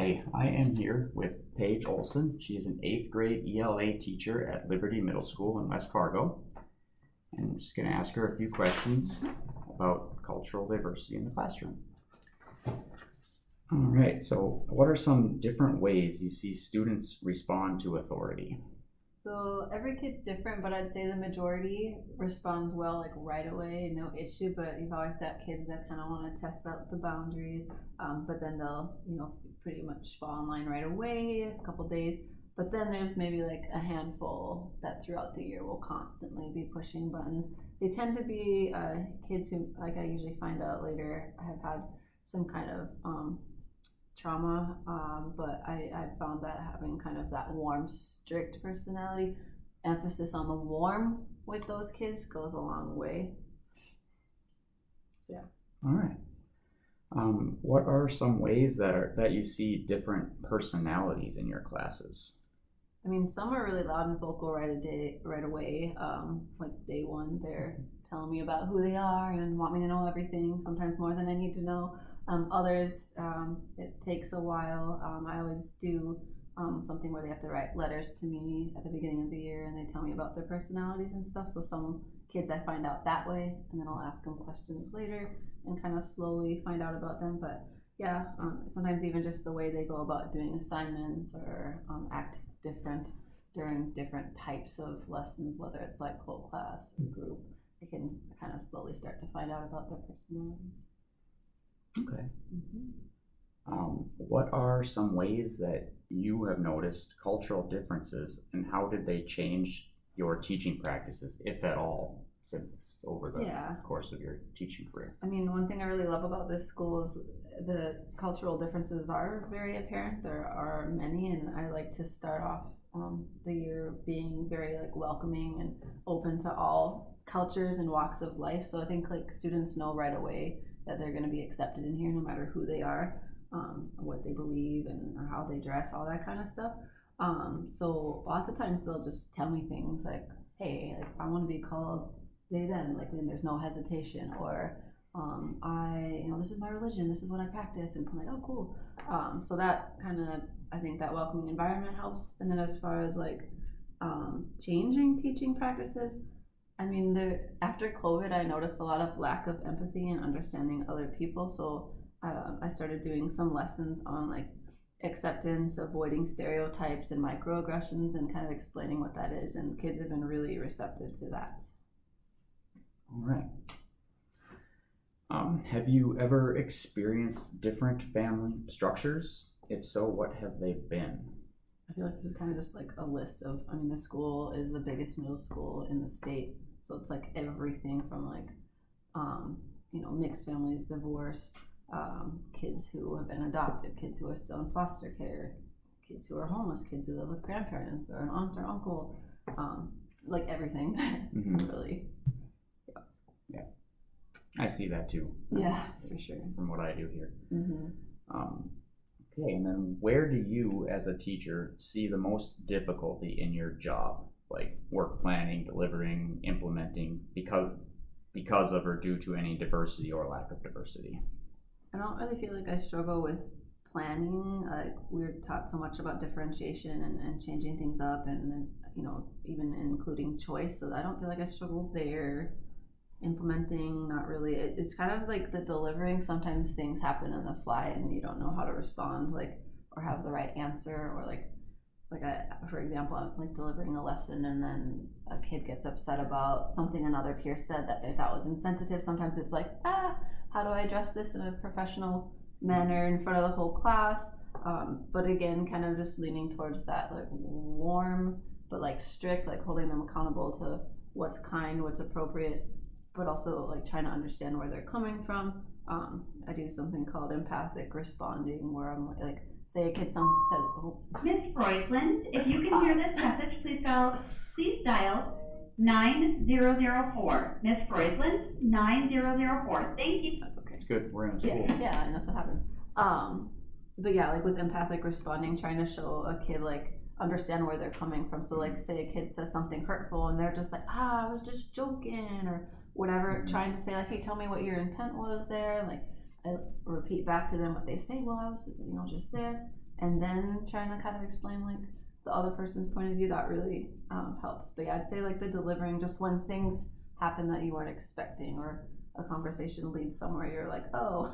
Hi, I am here with Paige Olson. She is an 8th grade ELA teacher at Liberty Middle School in West Fargo. And I'm just going to ask her a few questions about cultural diversity in the classroom. All right, so what are some different ways you see students respond to authority? So every kid's different, but I'd say the majority responds well, like right away, no issue. But you've always got kids that kind of want to test out the boundaries, but then they'll, pretty much fall in line right away, a couple days. But then there's maybe like a handful that throughout the year will constantly be pushing buttons. They tend to be kids who, like I usually find out later, have had some kind of trauma, but I found that having kind of that warm, strict personality, emphasis on the warm with those kids goes a long way. So yeah. All right. What are some ways that you see different personalities in your classes? I mean, some are really loud and vocal right away. Like day one, they're telling me about who they are and want me to know everything, sometimes more than I need to know. Others, it takes a while. I always do something where they have to write letters to me at the beginning of the year and they tell me about their personalities and stuff. So some kids I find out that way, and then I'll ask them questions later and kind of slowly find out about them. But yeah, sometimes even just the way they go about doing assignments or act different during different types of lessons, whether it's like whole class or group, I can kind of slowly start to find out about their personalities. Okay. What are some ways that you have noticed cultural differences, and how did they change your teaching practices, if at all, since over the course of your teaching career? I mean, one thing I really love about this school is the cultural differences are very apparent. There are many, and I like to start off the year being very like welcoming and open to all cultures and walks of life. So I think like students know right away that they're going to be accepted in here no matter who they are, what they believe and or how they dress, all that kind of stuff. So lots of times they'll just tell me things like, hey, like I want to be called they them, like when there's no hesitation, or this is my religion, this is what I practice, and I'm like, oh cool. So that kind of, I think that welcoming environment helps. And then as far as like changing teaching practices, I mean, after COVID, I noticed a lot of lack of empathy and understanding other people. So I started doing some lessons on like acceptance, avoiding stereotypes and microaggressions, and kind of explaining what that is. And kids have been really receptive to that. All right. Have you ever experienced different family structures? If so, what have they been? I feel like this is kind of just like a list of, I mean, the school is the biggest middle school in the state. So it's like everything from like, mixed families, divorced, kids who have been adopted, kids who are still in foster care, kids who are homeless, kids who live with grandparents or an aunt or uncle, like everything, really. Yeah, I see that too. Yeah, for sure. From what I do here. Okay, and then where do you as a teacher see the most difficulty in your job, like work planning, delivering, implementing, because of or due to any diversity or lack of diversity? I don't really feel like I struggle with planning. Like we're taught so much about differentiation and changing things up, and even including choice. So I don't feel like I struggle there. Implementing, not really. It's kind of like the delivering. Sometimes things happen on the fly and you don't know how to respond, like, or have the right answer, or for example, I'm like delivering a lesson and then a kid gets upset about something another peer said that they thought was insensitive. Sometimes it's like, how do I address this in a professional manner in front of the whole class? But again, kind of just leaning towards that like warm but like strict, like holding them accountable to what's kind, what's appropriate, but also like trying to understand where they're coming from. I do something called empathic responding, where I'm like, say a kid says, Miss Freudland, if you can hear this message, please dial 9004. Miss Freudland, 9004. Thank you. That's okay. It's good. We're in a school. Yeah, and that's what happens. But yeah, like with empathic responding, trying to show a kid like understand where they're coming from. So like say a kid says something hurtful and they're just like, I was just joking or whatever, trying to say like, hey, tell me what your intent was there. Like I repeat back to them what they say. Well, I was, just this. and then trying to kind of explain like the other person's point of view, that really helps. But yeah, I'd say like the delivering, just when things happen that you weren't expecting, or a conversation leads somewhere you're like, oh,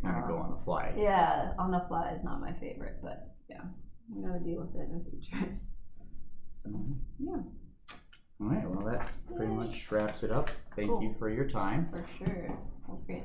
Kind of go on the fly. yeah, on the fly is not my favorite, but yeah, we gotta deal with it as teachers. So yeah, All right, well, that pretty Yay. much wraps it up. Thank Cool. you for your time. for sure, that's great.